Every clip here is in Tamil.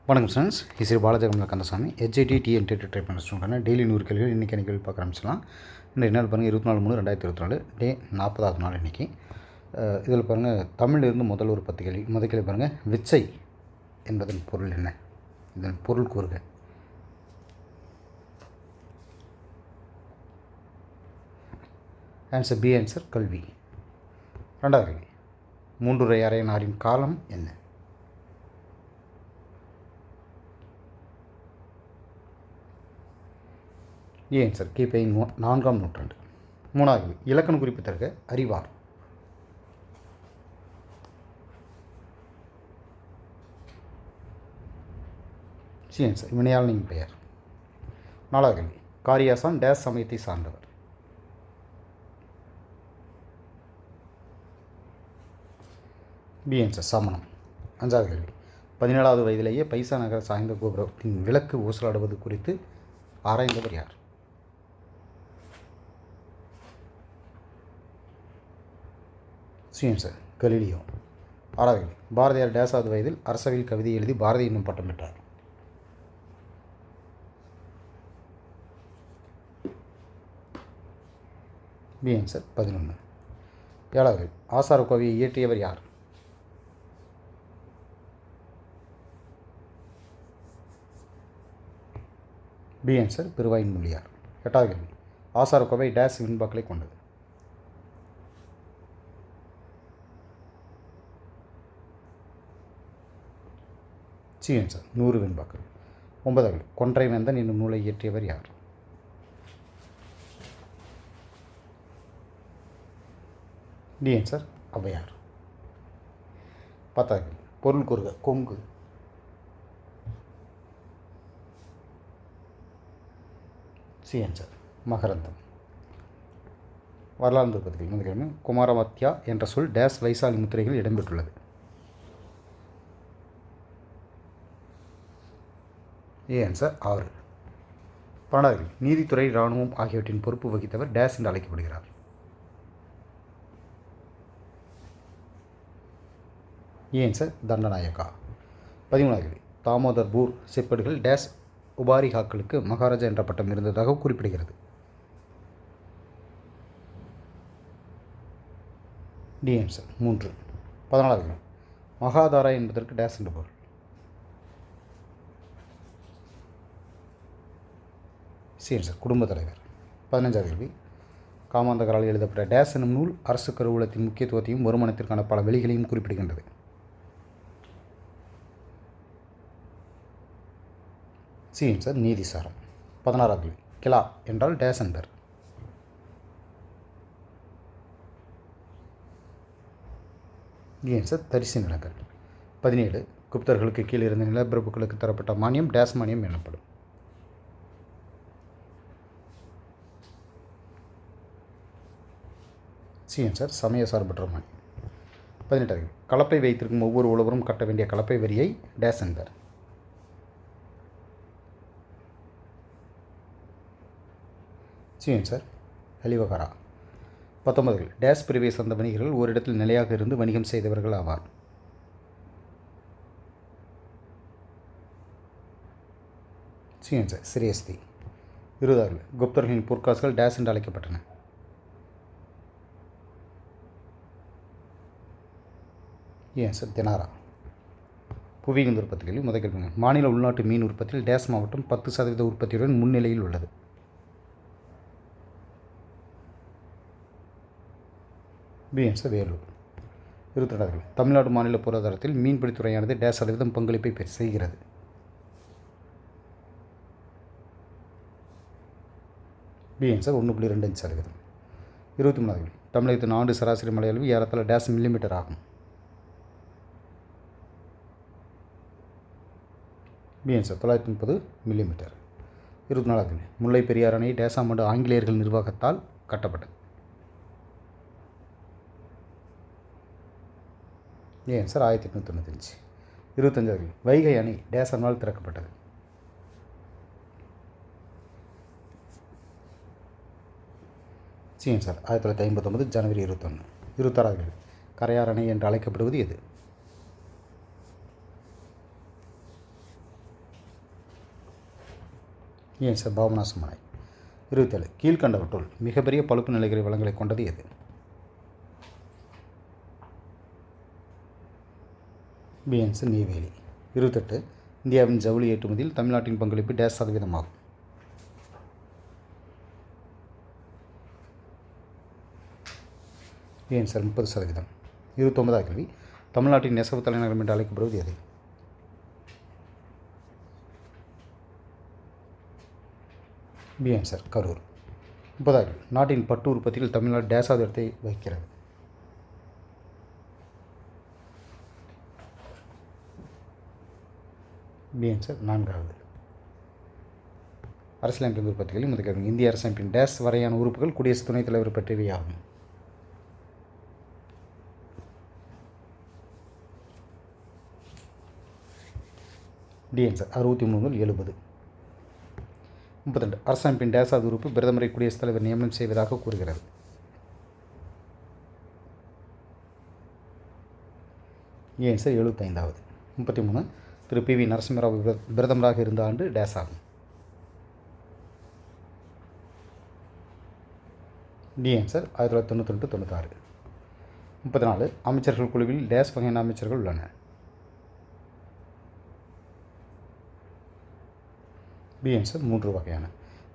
வணக்கம் friends, Shri Balajegamala Kandasamy HIT TNT try பண்ண ஸ்டூடெண்ட் டெய்லி 100 கேள்விகள் இன்றைக்கி கேள்வி பார்க்க ஆரம்பிச்சிடலாம். இன்றைக்கு நாள் பாருங்கள் 24/3/2024 டே 40வது நாள் இன்றைக்கி. இதில் பாருங்கள் தமிழிலிருந்து முதல் ஒரு 10 கேள்வி. முதல் கேள்வி பாருங்கள், விச்சை என்பதன் பொருள் என்ன? இதன் பொருள் கூறுக. ஆன்சர் பி ஆன்சர் கல்வி. ரெண்டாவது கேள்வி, மூன்றுரை அரையனாரின் காலம் என்ன? ஆன்சர் கிபி 4ஆம் நூற்றாண்டு. மூணாவது இலக்கண குறிப்பு தருக. அறிவார். ஆன்சர் வினையாளனின் பெயர். நாலாவது கேள்வி, காரியாசான் டேஸ் சமயத்தை சார்ந்தவர்? பி ஆன்சர் சமணம். அஞ்சாவது கேள்வி, 17வது வயதிலேயே பைசா நகர சாய்ந்த கோபுரத்தின் விளக்கு ஊசலாடுவது குறித்து ஆராய்ந்தவர் யார்? Answer Galileo. ஆறாவது கேள்வி, பாரதியார் டேஸாவது வயதில் அரசவையில் கவிதை எழுதி பாரதி என்னும் பட்டம் பெற்றார்? B answer 11. ஏழாவது கேள்வி, ஆசார கோவையை இயற்றியவர் யார்? B answer Peruvayin Mulliyar. எட்டாவது கேள்வி, ஆசார கோவை டேஸ் வெண்பாக்களை கொண்டது? ஆன்சர் 100 வெண்பாக்கள். ஒன்பதாவது, கொன்றை வேந்தன் என்னும் நூலை இயற்றியவர் யார்? D answer Avvaiyar. பத்தாவது, பொருள் கூறுக. கொங்கு. ஆன்சர் மகரந்தம். வரலாறு பற்றி முதலில் குமாரவத்யா என்ற சொல் டேஸ் வைசாலி முத்திரைகள் இடம்பெற்றுள்ளது? ஆன்சர் 6. 12வது, நீதித்துறை இராணுவம் ஆகியவற்றின் பொறுப்பு வகித்தவர் டேஸ் என்று அழைக்கப்படுகிறார்? ஆன்சர் தண்டநாயகா. 13வது, தாமோதர்பூர் செப்பேடுகள் டேஸ் உபாரிகாக்களுக்கு மகாராஜா என்ற பட்டம் இருந்ததாக குறிப்பிடுகிறது? D answer 3. 14வது, மகாதாரா என்பதற்கு டேஸ் என்று பொருள்? ஆன்சர் குடும்பத் தலைவர். 15வது கேள்வி, காமாந்தகரால் எழுதப்பட்ட டேஸ் என்னும் நூல் அரசு கருவூலத்தின் முக்கியத்துவத்தையும் வருமானத்திற்கான பல வெளிகளையும் குறிப்பிடுகின்றது? ஆன்சர் நீதிசாரம். 16வது கேள்வி, கிலா என்றால் டேஸ் என்பர்? ஆன்சர் தரிசு நிலங்கள். 17, குப்தர்களுக்கு கீழ் இருந்த நிலப்பிரபுக்களுக்கு தரப்பட்ட மானியம் டேஸ் மானியம் எனப்படும்? ஆன்சர் சமய சார்பற்ற மானியம். 18வது, கலப்பை வைத்திருக்கும் ஒவ்வொரு உழவரும் கட்ட வேண்டிய கலப்பை வரியை டேஸ் என்பர்? ஆன்சர் ஹலிவகரா. 19, டேஸ் பிரிவை சார்ந்த வணிகர்கள் ஓரிடத்தில் நிலையாக இருந்து வணிகம் செய்தவர்கள் ஆவார்? ஆன்சர் சிரேஸ்தி. 20, குப்தர்களின் பொற்காசுகள் டேஸ் என்று அழைக்கப்பட்டன? ஆன்சர் தினாரா. புவியியல் உற்பத்தி கேள்வி. முதல் கேள்வி, மாநில உள்நாட்டு மீன் உற்பத்தியில் டேஸ் மாவட்டம் 10% உற்பத்தியுடன் முன்னிலையில் உள்ளது? B answer Vellore. 22, தமிழ்நாடு மாநில பொருளாதாரத்தில் மீன்பிடித்துறையானது டேஸ் சதவீதம் பங்களிப்பை செய்கிறது? B answer 1.25%. 23, தமிழகத்தின் ஆண்டு சராசரி மழையளவு ஏறத்தாழ டேஸ் மில்லிமீட்டர் ஆகும்? B answer 930 millimetre. 24, Mullai Periyar அணை டேஸாம் ஆண்டு ஆங்கிலேயர்கள் நிர்வாகத்தால் கட்டப்பட்டது? ஆன்சர் 1895. 25, வைகை அணை டேஸானால் திறக்கப்பட்டது? ஆன்சர் 1959 ஜனவரி 21. 26, கரையார் அணை என்று அழைக்கப்படுவது எது? ஏன் சார் பாபநாசமலை. 27 கீழ்கண்டவற்றுள் மிகப்பெரிய பழுப்பு நிலக்கரி வளங்களை கொண்டது எது? B answer Neyveli. 28 இந்தியாவின் ஜவுளி ஏற்றுமதியில் தமிழ்நாட்டின் பங்களிப்பு டேஷ் சதவீதமாகும்? ஏன் சார் 30%. 29வது கேள்வி தமிழ்நாட்டின் நெசவு தலைநகரம் என்று அழைக்கப்படுவது எது? B answer Karur. 30வது நாட்டின் பட்டு உற்பத்தியில் தமிழ்நாடு டேஷாவது இடத்தை வகிக்கிறது? பி ஆன்சர் 4வது. அரசியலமைப்பின் உற்பத்திகளில் முதல் கேள்வி இந்திய அரசமைப்பின் டேஷ் வரையான உறுப்புகள் குடியரசு துணைத் தலைவர் பற்றியவை ஆகும்? டி ஆன்சர் 63 முதல் 70. 32 அரசமைப்பின் டேஷாவது உறுப்பு பிரதமரை குடியரசுத் தலைவர் நியமனம் செய்வதாக கூறுகிறது? ஏன் சார் 75வது. 33 திரு பி வி நரசிம்மராவ் பிரதமராக இருந்த ஆண்டு டேஷ் ஆகும்? D answer 1992-96. 34 அமைச்சர்கள் குழுவில் டேஷ் வகையான அமைச்சர்கள் உள்ளன? பி ஆன்சர் 3 வகையான.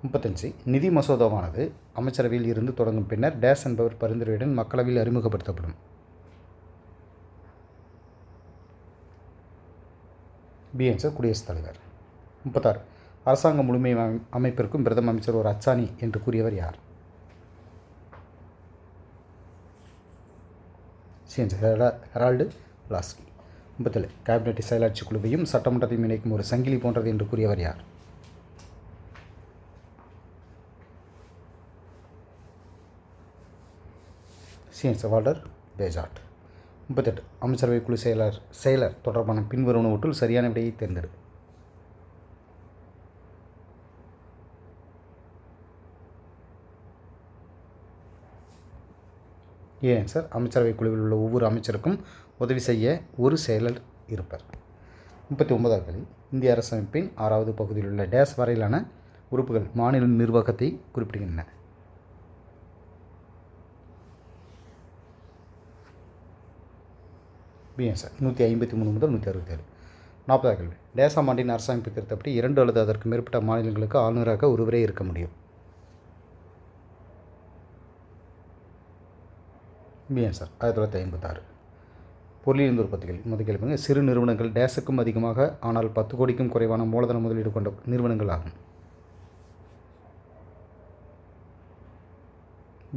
35 நிதி மசோதாவானது அமைச்சரவையில் இருந்து தொடங்கும் பின்னர் டேஷ் என்பவர் பரிந்துரையுடன் மக்களவையில் அறிமுகப்படுத்தப்படும்? பி ஆன்சர் குடியரசுத் தலைவர். 36 அரசாங்க முழுமை அமைப்பிற்கும் பிரதம அமைச்சர் ஒரு அச்சாணி என்று கூறியவர் யார்? C answer Harold Laski. 37 cabinet செயலாட்சி குழுவையும் சட்டமன்றத்தையும் இணைக்கும் ஒரு சங்கிலி போன்றது என்று கூறியவர் யார்? C answer Walter பேஜாட். 38 அமைச்சரவை குழு செயலர் தொடர்பான பின்வருவனவற்றுள் சரியான விடையை தேர்ந்தெடு? ஏ ஆன்சர் அமைச்சரவை குழுவில் உள்ள ஒவ்வொரு அமைச்சருக்கும் உதவி செய்ய ஒரு செயலர் இருப்பர். 39வது கேள்வி இந்திய அரசமைப்பின் 6வது பகுதியில் உள்ள டேஷ் வரையிலான உறுப்புகள் மாநில நிர்வாகத்தை குறிப்பிடுகின்றன? பி ஆன்சர் 153 முதல் 167. 40வது கேள்வி டேஷ் ஆண்டின் அரசமைப்பு திருத்தப்படி 2 அல்லது அதற்கு மேற்பட்ட மாநிலங்களுக்கு ஆளுநராக ஒருவரே இருக்க முடியும்? B answer 1956. பொருளியல் உற்பத்திகள் முதல் கேள்வி சிறு நிறுவனங்கள் டேஷுக்கும் அதிகமாக ஆனால் 10 கோடிக்கும் குறைவான மூலதன முதலீடு கொண்ட நிறுவனங்கள் ஆகும்?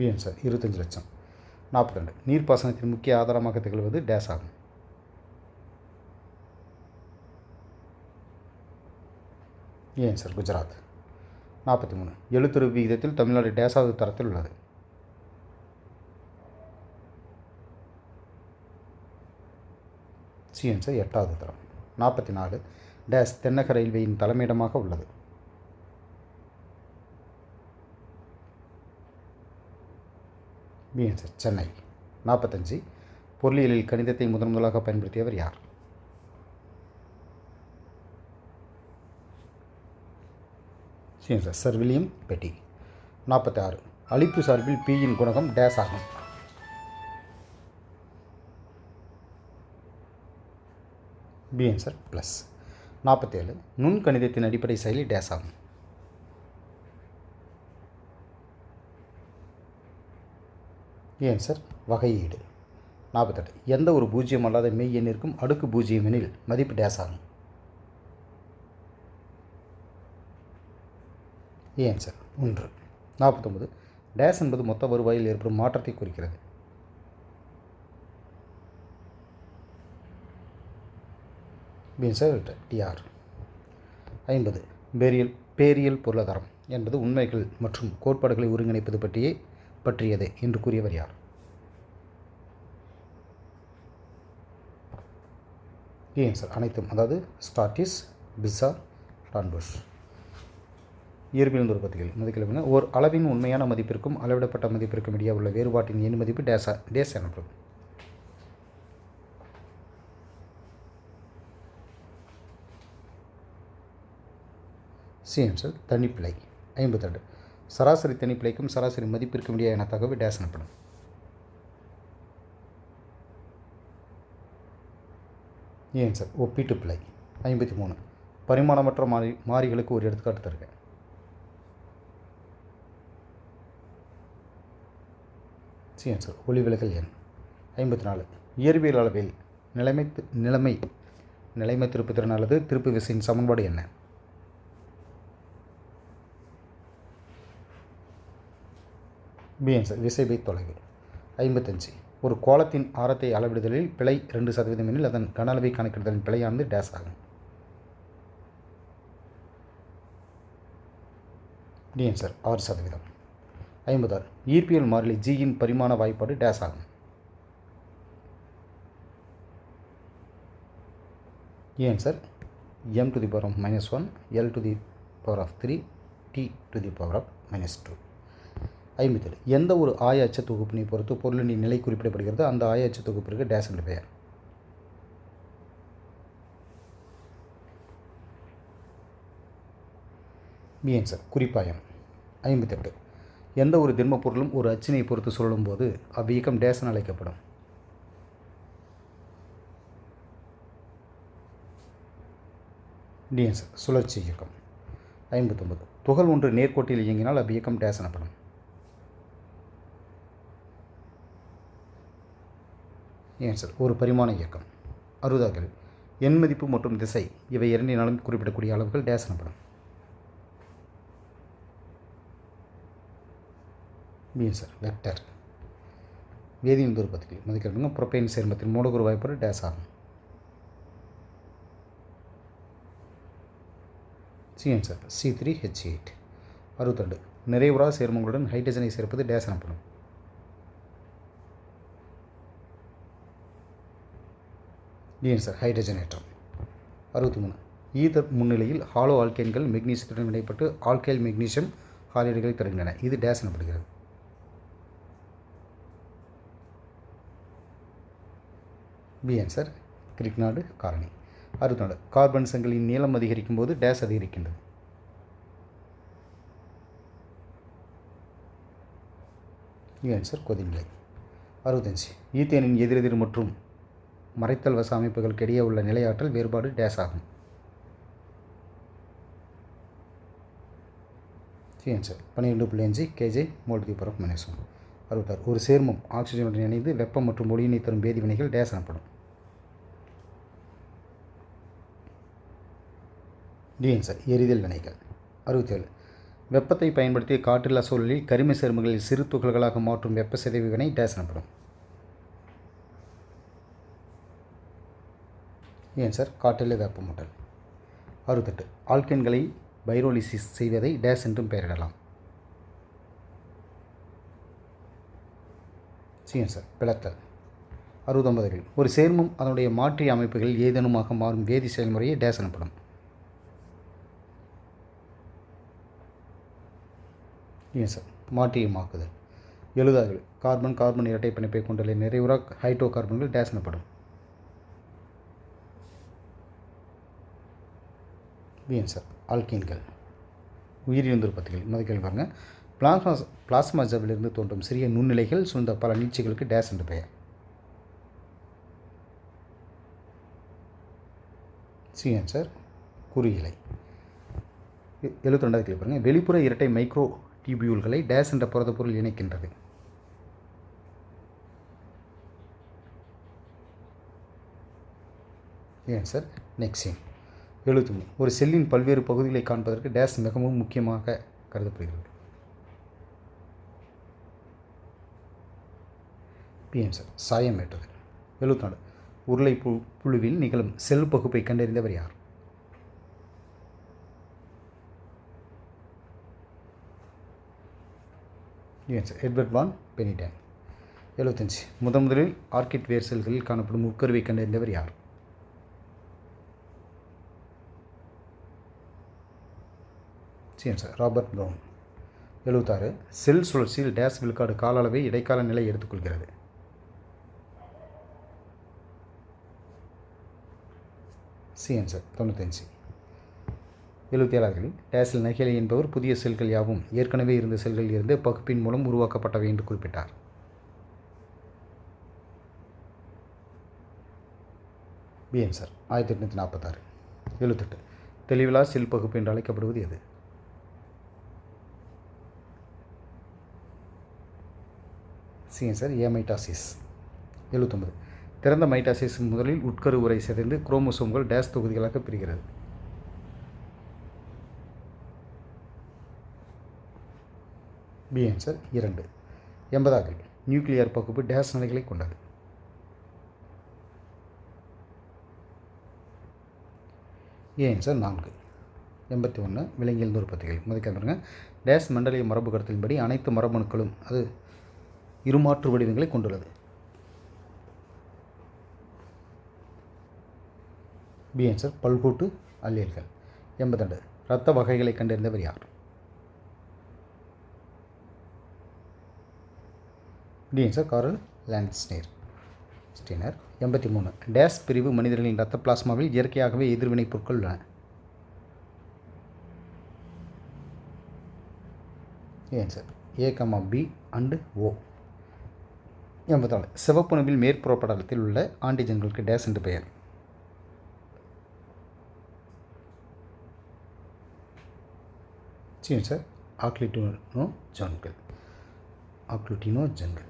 பி ஆன்சர் 25 லட்சம். 42 நீர்ப்பாசனத்தின் முக்கிய ஆதாரமாக திகழ்வது டேஷ் ஆகும்? A answer Gujarat. 43 எழுத்துரு விகிதத்தில் தமிழ்நாடு டேஷாவது தரத்தில் உள்ளது? சி ஆன்சர் 8வது தரம். 44 டேஷ் தென்னக ரயில்வேயின் தலைமையிடமாக உள்ளது? B answer Chennai. 45 பொருளியலில் கணிதத்தை முதலாக பயன்படுத்தியவர் யார்? சி ஆன்சர் சர் வில்லியம் பெட்டி. 46 அழிப்பு சார்பில் பியின் குணகம் டேஷ் ஆகும்? B answer plus. 47 நுண்கணிதத்தின் அடிப்படை செயலி டேஷ் ஆகும்? ஏ ஆன்சர் வகையீடு. 48 எந்த ஒரு பூஜ்ஜியம் அல்லாத மெய் எண்ணிற்கும் அடுக்கு பூஜ்ஜியம் எனில் மதிப்பு டேஷ் ஆகும்? A answer 1. 49 டேஷ் என்பது மொத்த வருவாயில் ஏற்படும் மாற்றத்தை குறிக்கிறது? B answer TR. 50 பேரியல் பொருளாதாரம் என்பது உண்மைகள் மற்றும் கோட்பாடுகளை ஒருங்கிணைப்பது பற்றியது என்று கூறியவர் யார்? ஏ ஆன்சர் அனைத்தும், அதாவது ஸ்டாட்டிஸ், பிசார், டான்புஷ். இயற்பியல் உற்பத்திகள் மதிப்பில் ஓர் அளவின் உண்மையான மதிப்பிற்கும் அளவிடப்பட்ட மதிப்பிற்கும் இடையே உள்ள வேறுபாட்டின் எண் மதிப்பு டேஷ் எனப்படும்? C answer தனிப்பிழை. 52 சராசரி தனிப்பிழைக்கும் சராசரி மதிப்பிற்கும் இடையேயான தகவு டேஸ் எனப்படும். ஆன்சர் ஒப்பீட்டு பிழை. 53 பரிமாணமற்ற மாறிகளுக்கு ஒரு எடுத்துக்காட்டு தருக. சி ஆன்சர் ஒளிவிலகல் எண். 54 இயற்பியல் அளவில் நிலைமை திருப்புத்திறன் அல்லது திருப்பு விசையின் சமன்பாடு என்ன? பி ஆன்சர் விசை பை தொலைவு. 55 ஒரு கோளத்தின் ஆரத்தை அளவிடுதலில் பிழை 2% எனில் அதன் கன அளவை கணக்கிடுதலின் பிழையானது டேஸ் ஆகும். D answer 6%. 56 ஈர்ப்பியல் மாறிலி ஜியின் பரிமாண வாய்ப்பாடு டேஸ் ஆகும். Answer m⁻⁻1 l⁻3 t⁻⁻2. 57 எந்த ஒரு ஆய அச்சு தொகுப்பினை பொறுத்து பொருளின் நிலை குறிப்பிடப்படுகிறது அந்த ஆய அச்சு தொகுப்பிற்கு டேஸ் என்று பெயர்? B answer குறிப்பாயம். 58 எந்த ஒரு திண்ம பொருளும் ஒரு அச்சினை பொறுத்து சுழலும் போது அவ்வியக்கம் டேஸ் என அழைக்கப்படும்? டி ஆன்சர் சுழற்சி இயக்கம். 59 துகள் ஒன்று நேர்கோட்டில் இயங்கினால் அவ்வியக்கம் டேஸ் எனப்படும்? ஆன்சர் ஒரு பரிமாண இயக்கம். 60 எண் மதிப்பு மற்றும் திசை இவை இரண்டினாலும் குறிப்பிடக்கூடிய அளவுகள் டேஸ் எனப்படும்? B answer vector. வேதியியல் தூரப்பத்திகள் மதிக்கிறவங்க புரோப்பேன் சேர்மத்தின் மூலக்கூறு வாய்ப்பாடு டேஸ் ஆகும். C answer C3H8. 62 நிறைவுறா சேர்மங்களுடன் ஹைட்ரஜனை சேர்ப்பது டேஸ் எனப்படும்? டி ஆன்சர் ஹைட்ரஜனேற்றம். 63 ஈதர் முன்னிலையில் ஹாலோ ஆல்கேன்கள் மெக்னீசியத்துடன் இணைப்பட்டு ஆல்கைல் மெக்னீசியம் ஹாலைடுகளை தருகின்றன. இது டேஸ் எனப்படுகிறது? பி ஆன்சர் கிரிக்னாடு காரணி. 64 கார்பன் சங்கிலியின் நீளம் அதிகரிக்கும் போது டேஸ் அதிகரிக்கின்றது? ஆன்சர் கொதிநிலை. 65 ஈத்தேனின் எதிரெதிர் மற்றும் மறைத்தல் வச அமைப்புகளுக்கு இடையே உள்ள நிலையாற்றல் வேறுபாடு டேஸ் ஆகும்? Answer 12.5 kJ/mol⁻⁻1. 66 ஒரு சேர்மம் ஆக்சிஜனுடன் இணைந்து வெப்பம் மற்றும் ஒளியினை தரும் வேதிவினைகள் டேஸ் எனப்படும்? டி ஆன்சர் எரிதல் வினைகள். 67 வெப்பத்தை பயன்படுத்தி காற்றில்லா சூழலில் கரிம சேர்மங்களில் சிறு துகள்களாக மாற்றும் வெப்ப சிதைவு வினை டேஸ் எனப்படும்? ஆன்சர் காற்றில்லா வெப்பமூட்டல். 68 ஆல்கேன்களை பைரோலிசிஸ் செய்வதை டேஸ் என்றும் பெயரிடலாம்? C answer பிளத்தல். 69 ஒரு சேர்மம் அதனுடைய மாற்றிய அமைப்புகளில் ஏதேனுமாக மாறும் வேதி செயல்முறையை டேஸ் எனப்படும்? ஆன்சர் மாற்றியமாக்குதல். 70 கார்பன் இரட்டை பிணைப்பை கொண்டுள்ள நிறைவுறா ஹைட்ரோ கார்பன்கள் டேஸ் எனப்படும்? பி ஆன்சர் ஆல்கீன்கள். உயிரியல் உற்பத்திகள் மதிக்கல் பாருங்கள். பிளாஸ்மா ஜவ்விலிருந்து தோன்றும் சிறிய நுண்ணிலைகள் சூழ்ந்த பல நீட்சிகளுக்கு டேஸ் என்று பெயர்? C answer குறியிலை. 72 பாருங்கள். வெளிப்புற இரட்டை மைக்ரோ டியூபியூல்களை டேஸ் என்ற புரத பொருள் இணைக்கின்றது? ஆன்சர் நெக்சின். 73 ஒரு செல்லின் பல்வேறு பகுதிகளை காண்பதற்கு டேஸ் மிகவும் முக்கியமாக கருதப்படுகிறது? B answer சாயமேற்றுதல். 74 உருளை புழுவில் நிகழும் செல் பகுப்பை கண்டறிந்தவர் யார்? ஆன்சர் எட்வர்ட் வான் பெனிடன். 75 முதலில் ஆர்கிட் வேர் செல்களில் காணப்படும் உட்கருவை கண்டறிந்தவர் யார்? Answer Robert brown. 76 செல் சுழற்சியில் டேஸ் விழுக்காடு கால அளவை இடைக்கால நிலை எடுத்துக்கொள்கிறது? C answer 95. 77வது கேள்வி. டேஸில் நகேலி என்பவர் புதிய செல்கள் யாவும் ஏற்கனவே இருந்த செல்களில் இருந்து பகுப்பின் மூலம் உருவாக்கப்பட்டவை என்று குறிப்பிட்டார். B answer 1846. 78. தெளிவிலா செல் பகுப்பு என்று அழைக்கப்படுவது எது? C answer amitosis. 79. திறந்த மைட்டாசிஸ் முதலில் உட்கரு உரை சிதைந்து குரோமோசோம்கள் டேஸ் தொகுதிகளாக பிரிகிறது. B answer 2. 80வது கேள்வி. நியூக்ளியர் பகுப்பு டேஸ் நிலைகளை கொண்டது. A answer 4. 81. விலங்கியல் 110 கேள்வி. முதல் பாருங்க. டேஸ் மண்டலிய மரபு கடத்தின்படி அனைத்து மரபணுக்களும் அது இருமாற்று வடிவங்களை கொண்டுள்ளது. பி ஆன்சர் பல்கூட்டு அல்லீல்கள். 82. இரத்த வகைகளை கண்டறிந்தவர் யார்? D answer Karl Landsteiner. 83. Dash பிரிவு மனிதர்களின் இரத்த பிளாஸ்மாவில் இயற்கையாகவே எதிர்வினை பொருட்கள் உள்ளன. Answer A, B and O. 84. சிவப்புணவில் மேற்புறப்படலத்தில் உள்ள ஆன்டிஜன்களுக்கு டேஸ் என்று பெயர். ஆன்சர் ஆக்ளூட்டினோஜன்கள்.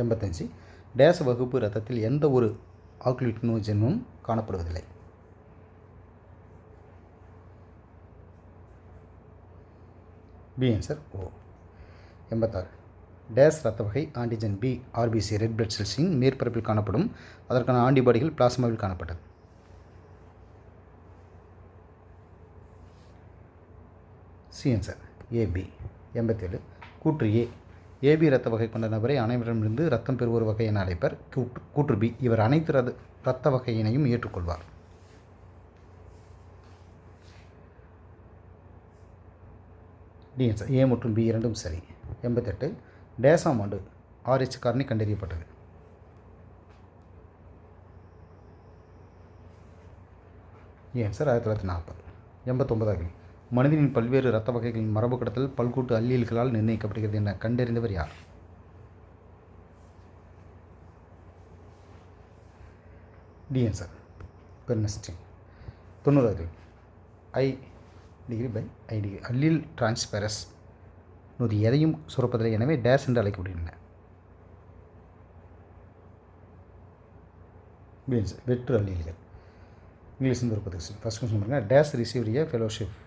85. டேஸ் வகுப்பு இரத்தத்தில் எந்த ஒரு ஆக்ளூட்டினோஜனும் காணப்படுவதில்லை. பி ஆன்சர் ஓ. 86. டேஸ் இரத்த வகை antigen B RBC red blood செல்ஸின் மேற்பரப்பில் காணப்படும். அதற்கான ஆன்டிபாடிகள் பிளாஸ்மாவில் காணப்பட்டது. C answer AB. 87. கூற்று ஏ. ஏபி இரத்த வகை கொண்ட நபரை அனைவரிடமிருந்து ரத்தம் பெறுவோர் வகை என அழைப்பர். கூற்று பி. இவர் அனைத்து இரத்த வகையினையும் ஏற்றுக்கொள்வார். டி ஆன்சர் ஏ மற்றும் பி இரண்டும் சரி. 88. டேஸாம் ஆண்டு RH காரணி கண்டறியப்பட்டது. ஆன்சர் 1940. 89. மனிதனின் பல்வேறு இரத்த வகைகளின் மரபு கடத்தல் பல்கூட்டு அல்லீல்களால் நிர்ணயிக்கப்படுகிறது என கண்டறிந்தவர் யார்? D answer Bernstein. 90. I degree by I degree allele transferase நொதி எதையும் சுரப்பதில்லை, எனவே டேஸ் என்று அழைக்கப்படுகின்றன. பி ஆன்சர் வெற்று அல்லீல்கள். English 30 question. ஃபர்ஸ்ட் கொஸ்டின் பாருங்கள். Dash received a fellowship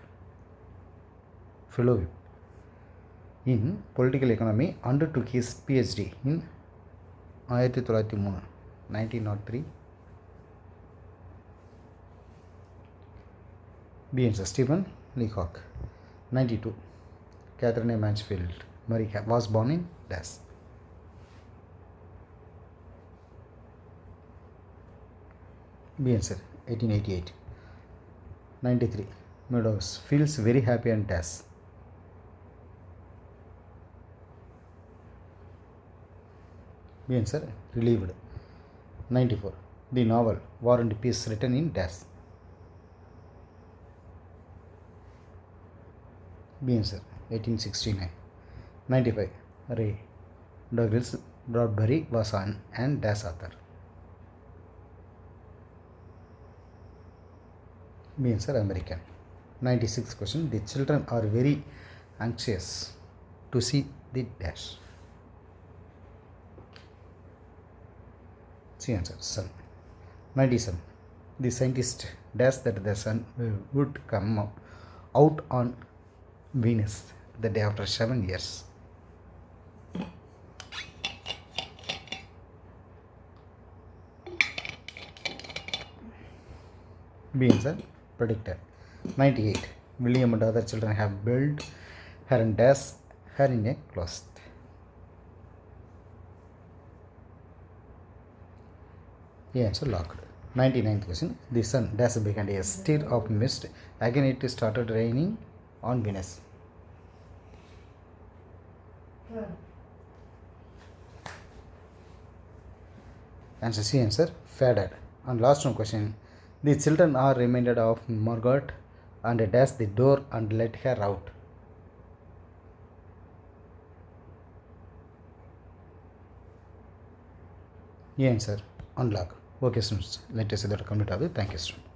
in political economy and took his PhD in 1903. 1903. B answer Stephen Leacock. 92. Catherine Mansfield Murray was born in Dash. B answer 1888. 93. Meadows feels very happy and Dash. B answer relieved. 94. The novel War and Peace written in Dash. B answer 1869. 95. Ray Douglas Bradbury was an and Dash author. B answer American. 96th question. The children are very anxious to see the Dash. C answer sun. 97. The scientist dash that the sun would come out on Venus the day after 7 years. B answer predicted. 98. William and other children have built her and dash her in a closet. Answer locked. 99th question. The sun dash behind a stir of mist. Again it started raining on Venus. Answer C answer faded. And last one question. The children are reminded of Margaret and dash the door and let her out. Answer unlock. Okay students, let us see that complete. Thank you students.